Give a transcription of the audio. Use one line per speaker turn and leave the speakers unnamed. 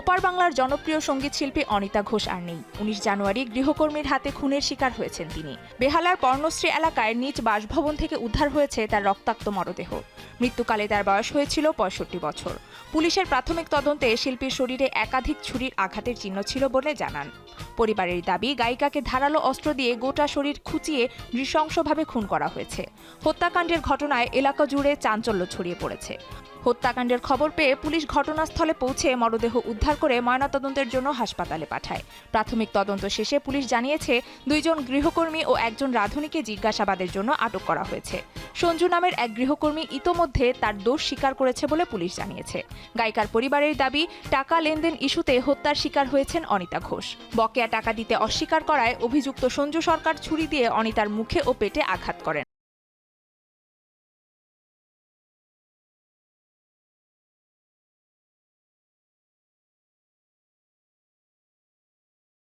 ওপার বাংলার জনপ্রিয় সঙ্গীত শিল্পী অনিতা ঘোষ আর নেই। ১৯ জানুয়ারি গৃহকর্মীর হাতে খুনের শিকার হয়েছেন তিনি। বেহালার পর্ণশ্রী এলাকায় নিজ বাসভবন থেকে উদ্ধার হয়েছে তার রক্তাক্ত মরদেহ। মৃত্যুকালে তার বয়স হয়েছিল ৬৫ বছর। পুলিশের প্রাথমিক তদন্তে শিল্পীর শরীরে একাধিক ছুরির আঘাতের চিহ্ন ছিল বলে জানান। পরিবারের দাবি, গায়িকাকে ধারালো অস্ত্র দিয়ে গোটা শরীর খুঁচিয়ে নৃশংসভাবে খুন করা হয়েছে। হত্যাকাণ্ডের ঘটনায় এলাকা জুড়ে চাঞ্চল্য ছড়িয়ে পড়েছে। হত্যাকাণ্ডের খবর পেয়ে পুলিশ ঘটনাস্থলে পৌঁছে মরদেহ উদ্ধার করে ময়নাতদন্তের জন্য হাসপাতালে পাঠায়। প্রাথমিক তদন্ত শেষে পুলিশ জানিয়েছে ২ জন গৃহকর্মী ও একজন রাঁধুনিকে জিজ্ঞাসাবাদের জন্য আটক করা হয়েছে। সঞ্জু নামের এক গৃহকর্মী ইতোমধ্যে তার দোষ স্বীকার করেছে বলে পুলিশ জানিয়েছে। গায়িকার পরিবারের দাবি, টাকা লেনদেন ইস্যুতে হত্যার শিকার হয়েছেন অনিতা ঘোষ। বকেয়া টাকা দিতে অস্বীকার করায় অভিযুক্ত সঞ্জু সরকার ছুরি দিয়ে অনিতার মুখে ও পেটে আঘাত করেন।